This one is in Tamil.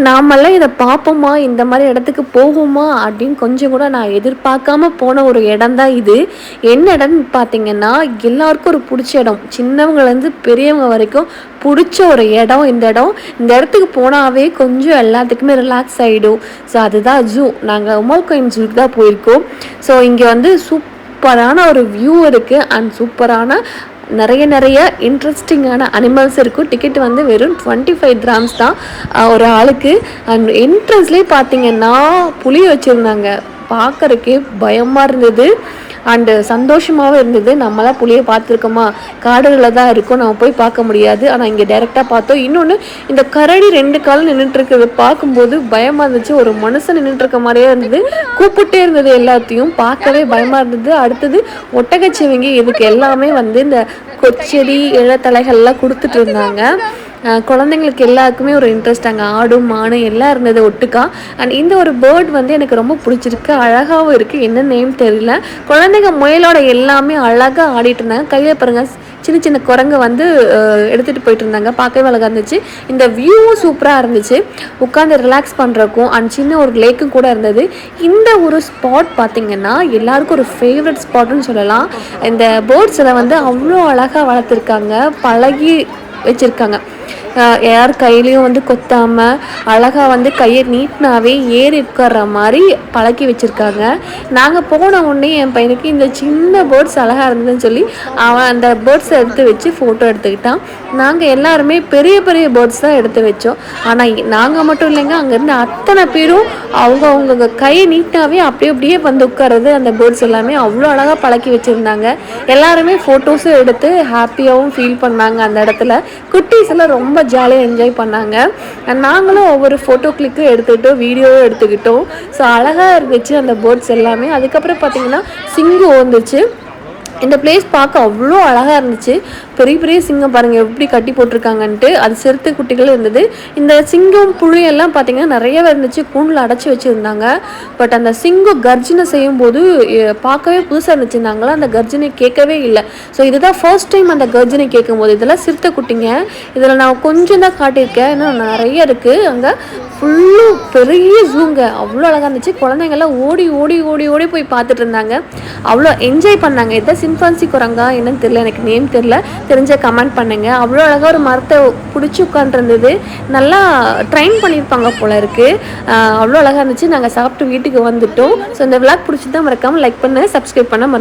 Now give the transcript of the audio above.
நாமெல்லாம் இதை பார்ப்போமா, இந்த மாதிரி இடத்துக்கு போகுமா அப்படின்னு கொஞ்சம் கூட நான் எதிர்பார்க்காம போன ஒரு இடம் தான் இது. என்ன இடம்னு பார்த்தீங்கன்னா, எல்லாருக்கும் ஒரு பிடிச்ச இடம், சின்னவங்கலேருந்து பெரியவங்க வரைக்கும் பிடிச்ச ஒரு இடம் இந்த இடம். இந்த இடத்துக்கு போனாவே கொஞ்சம் எல்லாத்துக்குமே ரிலாக்ஸ் ஆகிடும். ஸோ அதுதான் ஜூ. நாங்கள் உமல் கோயின் ஜூக்கு தான் போயிருக்கோம். ஸோ இங்கே வந்து சூப்பரான ஒரு வியூ இருக்குது அண்ட் சூப்பரான நிறைய இன்ட்ரெஸ்டிங்கான அனிமல்ஸ் இருக்கும். டிக்கெட் வந்து வெறும் 25 கிராம்ஸ் தான் ஒரு ஆளுக்கு. அண்ட் என்ட்ரன்ஸ்லேயே பார்த்தீங்கன்னா புலி வச்சுருந்தாங்க. பார்க்குறக்கே பயமாக இருந்தது அண்டு சந்தோஷமாகவும் இருந்தது. நம்மளாம் புலியை பார்த்துருக்கோமா, காடுகளில் தான் இருக்கும், நம்ம போய் பார்க்க முடியாது. ஆனால் இங்கே டைரெக்டாக பார்த்தோம். இன்னொன்று, இந்த கரடி 2 காலம் நின்றுட்டுருக்கிறது பார்க்கும்போது பயமாக இருந்துச்சு. ஒரு மனுஷன் நின்றுட்டுருக்க மாதிரியே இருந்தது. கூப்பிட்டே இருந்தது, எல்லாத்தையும் பார்க்கவே பயமாக இருந்தது. அடுத்தது ஒட்டகச்சிவிங்கி, இதுக்கு எல்லாமே வந்து இந்த கொச்செடி இழத்தலைகள்லாம் கொடுத்துட்டு இருந்தாங்க. குழந்தைங்களுக்கு எல்லாருக்குமே ஒரு இன்ட்ரெஸ்ட். அங்கே ஆடு மாடு எல்லாம் இருந்தது ஒட்டுக்கா. அண்ட் இந்த ஒரு பேர்ட் வந்து எனக்கு ரொம்ப பிடிச்சிருக்கு, அழகாகவும் இருக்குது. என்ன நேம் தெரியல. குழந்தைங்க முயலோட எல்லாமே அழகாக ஆடிட்டு இருந்தாங்க. கையில் பாருங்க சின்ன குரங்கு வந்து எடுத்துகிட்டு போயிட்டு இருந்தாங்க. பார்க்கவே அழகாக இருந்துச்சு. இந்த வியூவும் சூப்பராக இருந்துச்சு, உட்காந்து ரிலாக்ஸ் பண்ணுறக்கும். அண்ட் சின்ன ஒரு லேக்கும் கூட இருந்தது. இந்த ஒரு ஸ்பாட் பார்த்திங்கன்னா எல்லாருக்கும் ஒரு ஃபேவரட் ஸ்பாட்னு சொல்லலாம். இந்த பேர்ட்ஸில் வந்து அவ்வளோ அழகாக வளர்த்துருக்காங்க, பழகி வச்சுருக்காங்க. யார் கையிலையும் வந்து கொத்தாமல் அழகாக வந்து கையை நீட்டினாவே ஏறி உட்கார்ற மாதிரி பழக்கி வச்சுருக்காங்க. நாங்கள் போன உடனே என் பையனுக்கு இந்த சின்ன பேர்ட்ஸ் அழகாக இருந்ததுன்னு சொல்லி அவன் அந்த பேர்ட்ஸை எடுத்து வச்சு ஃபோட்டோ எடுத்துக்கிட்டான். நாங்கள் எல்லாருமே பெரிய பேர்ட்ஸ் தான் எடுத்து வச்சோம். ஆனால் நாங்கள் மட்டும் இல்லைங்க, அங்கேருந்து அத்தனை பேரும் அவங்க கையை நீட்டினாவே அப்படியே வந்து உட்கார்றது. அந்த பேர்ட்ஸ் எல்லாமே அவ்வளோ அழகாக பழக்கி வச்சுருந்தாங்க. எல்லாருமே ஃபோட்டோஸும் எடுத்து ஹாப்பியாகவும் ஃபீல் பண்ணாங்க. அந்த இடத்துல குட்டீஸ் எல்லாம் ரொம்ப ஜாலியாக என்ஜாய் பண்ணாங்க. நாங்களும் ஒவ்வொரு ஃபோட்டோ கிளிக்கும் எடுத்துக்கிட்டோம், வீடியோவும் எடுத்துக்கிட்டோம். ஸோ அழகாக இருந்துச்சு அந்த பேர்ட்ஸ் எல்லாமே. அதுக்கப்புறம் பார்த்திங்கன்னா சிங்கம் வந்துச்சு. இந்த பிளேஸ் பார்க்க அவ்வளோ அழகாக இருந்துச்சு. பெரிய சிங்கம் பாருங்கள் எப்படி கட்டி போட்டிருக்காங்கன்ட்டு. அது சிறுத்தை குட்டிகள் இருந்தது. இந்த சிங்கம் புலியெல்லாம் பார்த்திங்கன்னா நிறையவே இருந்துச்சு, கூண்டில் அடைச்சி வச்சுருந்தாங்க. பட் அந்த சிங்கம் கர்ஜனை செய்யும்போது பார்க்கவே புதுசாக இருந்துச்சு. நாங்களாம் அந்த கர்ஜனை கேட்கவே இல்லை. ஸோ இதுதான் ஃபர்ஸ்ட் டைம் அந்த கர்ஜனை கேட்கும்போது. இதெல்லாம் சிறுத்தை குட்டிங்க. இதில் நான் கொஞ்சம் தான் காட்டியிருக்கேன், இன்னும் நிறைய இருக்குது. அங்கே ஃபுல்லும் பெரிய ஜூங்க, அவ்வளோ அழகாக இருந்துச்சு. குழந்தைங்கள்லாம் ஓடி போய் பார்த்துட்டு இருந்தாங்க, அவ்வளோ என்ஜாய் பண்ணாங்க. இதை சிம்பான்சி குரங்கா என்னன்னு தெரியல, எனக்கு நேம் தெரியல, தெரிஞ்ச கமெண்ட் பண்ணுங்கள். அவ்வளோ அழகாக ஒரு மரத்தை பிடிச்சி உட்காந்துருந்தது. நல்லா ட்ரைன் பண்ணியிருப்பாங்க போல இருக்குது. அவ்வளோ அழகாக இருந்துச்சு. நாங்கள் சாப்பிட்டு வீட்டுக்கு வந்துட்டோம். ஸோ இந்த விளாக் பிடிச்சி தான் மறக்காமல் லைக் பண்ண, சப்ஸ்கிரைப் பண்ண மறந்து